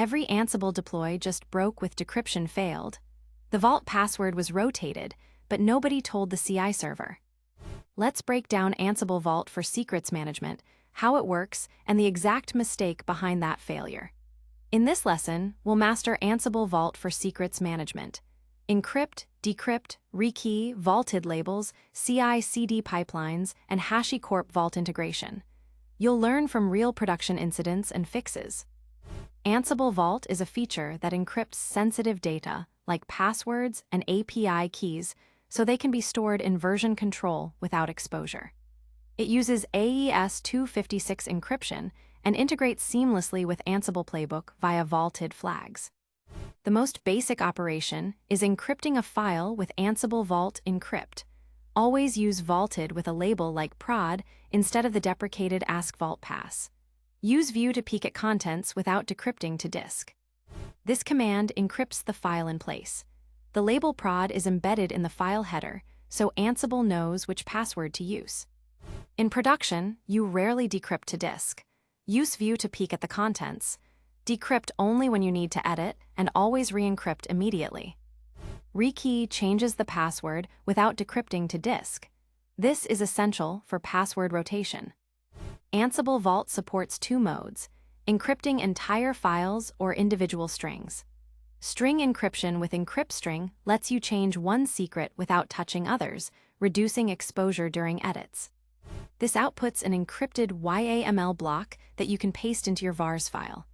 every Ansible deploy just broke with decryption failed. The vault password was rotated, but nobody told the CI server. Let's break down Ansible Vault for Secrets Management, how it works, and the exact mistake behind that failure. In this lesson, we'll master Ansible Vault for Secrets Management. Encrypt, Decrypt, Rekey, vaulted labels, CI/CD pipelines, and HashiCorp Vault integration. You'll learn from real production incidents and fixes. Ansible Vault is a feature that encrypts sensitive data, like passwords and API keys, so they can be stored in version control without exposure. It uses AES 256 encryption and integrates seamlessly with Ansible-playbook via vaulted flags. The most basic operation is encrypting a file with Ansible Vault Encrypt. Always use vaulted with a label like prod instead of the deprecated AskVault pass. Use View to peek at contents without decrypting to disk. This command encrypts the file in place. The label prod is embedded in the file header, so Ansible knows which password to use. In production, you rarely decrypt to disk. Use View to peek at the contents. Decrypt only when you need to edit, and always re-encrypt immediately. Rekey changes the password without decrypting to disk. This is essential for password rotation. Ansible Vault supports two modes: encrypting entire files or individual strings. String encryption with Encrypt string lets you change one secret without touching others, reducing exposure during edits. This outputs an encrypted YAML block that you can paste into your Vars file.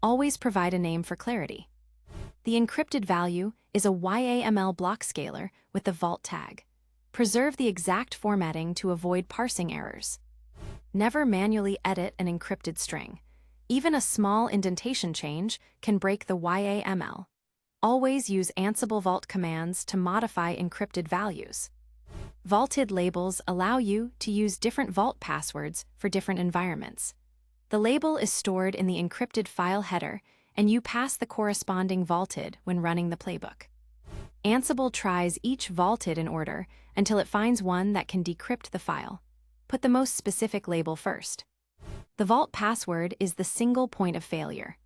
Always provide a name for clarity. The encrypted value is a YAML block scalar with the vault tag. Preserve the exact formatting to avoid parsing errors. Never manually edit an encrypted string. Even a small indentation change can break the YAML. Always use Ansible Vault commands to modify encrypted values. Vaulted labels allow you to use different vault passwords for different environments. The label is stored in the encrypted file header, and you pass the corresponding vaulted when running the playbook. Ansible tries each vaulted in order until it finds one that can decrypt the file. Put the most specific label first. The vault password is the single point of failure.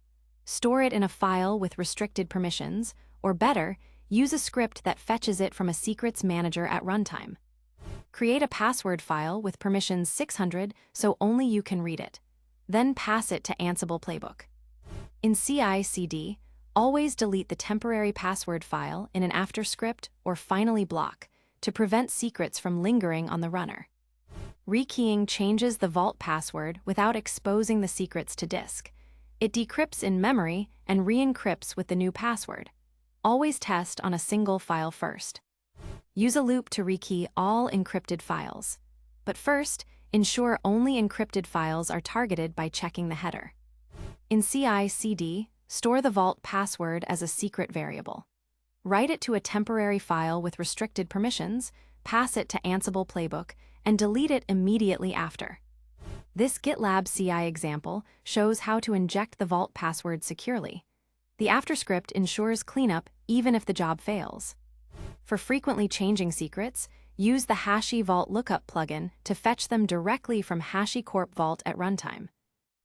Store it in a file with restricted permissions, or better, use a script that fetches it from a secrets manager at runtime. Create a password file with permissions 600 so only you can read it. Then pass it to Ansible-playbook. In CI/CD, always delete the temporary password file in an after script or finally block to prevent secrets from lingering on the runner. Rekeying changes the vault password without exposing the secrets to disk. It decrypts in memory and re-encrypts with the new password. Always test on a single file first. Use a loop to rekey all encrypted files. But first, ensure only encrypted files are targeted by checking the header. In CI/CD, store the vault password as a secret variable. Write it to a temporary file with restricted permissions, pass it to Ansible-playbook, and delete it immediately after. This GitLab CI example shows how to inject the vault password securely. The after script ensures cleanup even if the job fails. For frequently changing secrets, use the HashiVault Lookup plugin to fetch them directly from HashiCorp Vault at runtime.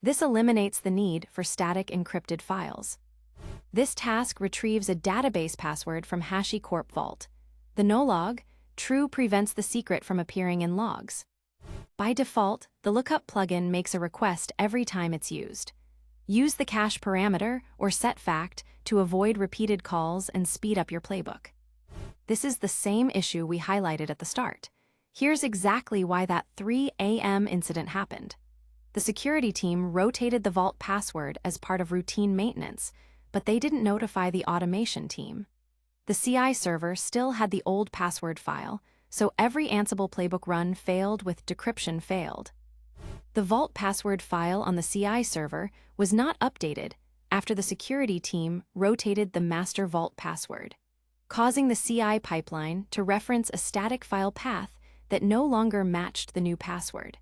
This eliminates the need for static encrypted files. This task retrieves a database password from HashiCorp Vault. The no-log, true prevents the secret from appearing in logs. By default, the Lookup plugin makes a request every time it's used. Use the cache parameter or set fact to avoid repeated calls and speed up your playbook. This is the same issue we highlighted at the start. Here's exactly why that 3 a.m. incident happened. The security team rotated the vault password as part of routine maintenance, but they didn't notify the automation team. The CI server still had the old password file, so every Ansible playbook run failed with decryption failed. The vault password file on the CI server was not updated after the security team rotated the master vault password, causing the CI pipeline to reference a static file path that no longer matched the new password.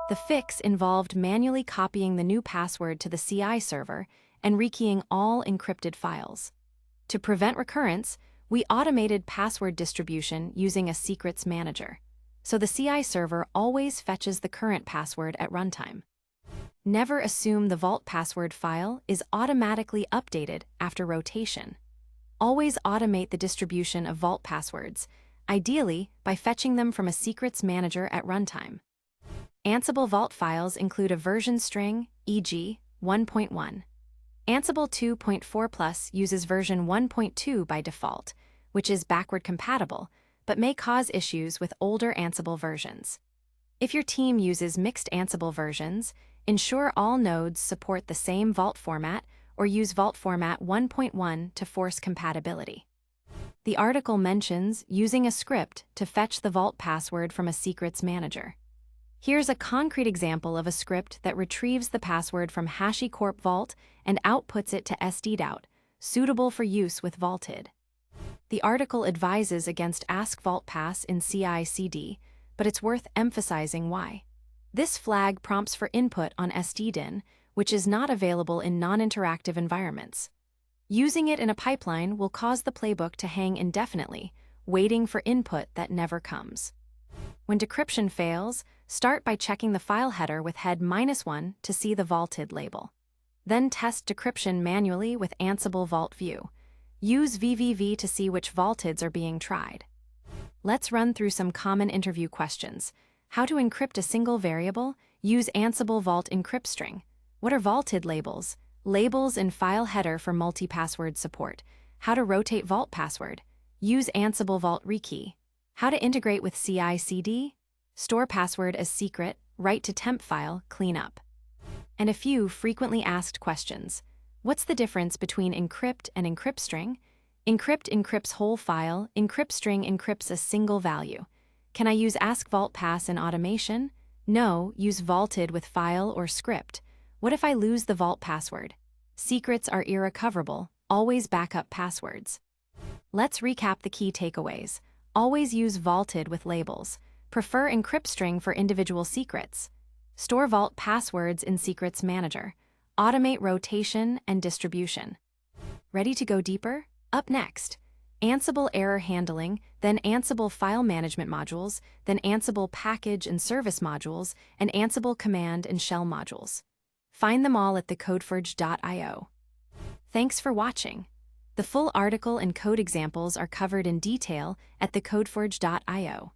The fix involved manually copying the new password to the CI server and rekeying all encrypted files. To prevent recurrence, we automated password distribution using a secrets manager, so the CI server always fetches the current password at runtime. Never assume the vault password file is automatically updated after rotation. Always automate the distribution of vault passwords, ideally by fetching them from a secrets manager at runtime. Ansible Vault files include a version string, e.g., 1.1. Ansible 2.4 Plus uses version 1.2 by default, which is backward compatible, but may cause issues with older Ansible versions. If your team uses mixed Ansible versions, ensure all nodes support the same vault format or use vault format 1.1 to force compatibility. The article mentions using a script to fetch the vault password from a secrets manager. Here's a concrete example of a script that retrieves the password from HashiCorp Vault and outputs it to SDDout, suitable for use with Vaulted. The article advises against Ask Vault Pass in CI/CD, but it's worth emphasizing why. This flag prompts for input on SDDin, which is not available in non-interactive environments. Using it in a pipeline will cause the playbook to hang indefinitely, waiting for input that never comes. When decryption fails, start by checking the file header with head -1 to see the vaulted label. Then test decryption manually with Ansible Vault View. Use VVV to see which vaulteds are being tried. Let's run through some common interview questions. How to encrypt a single variable? Use Ansible Vault Encrypt string. What are vaulted labels? Labels in file header for multi-password support. How to rotate vault password? Use Ansible Vault Rekey. How to integrate with CI/CD? Store password as secret, write to temp file, clean up. And a few frequently asked questions. What's the difference between encrypt and encrypt string? Encrypt encrypts whole file, encrypt string encrypts a single value. Can I use Ask Vault Pass in automation? No, use vaulted with file or script. What if I lose the vault password? Secrets are irrecoverable, always backup passwords. Let's recap the key takeaways. Always use vaulted with labels. Prefer encrypt string for individual secrets. Store vault passwords in Secrets Manager. Automate rotation and distribution. Ready to go deeper? Up next, Ansible error handling, then Ansible file management modules, then Ansible package and service modules, and Ansible command and shell modules. Find them all at TheCodeForge.io. Thanks for watching. The full article and code examples are covered in detail at TheCodeForge.io.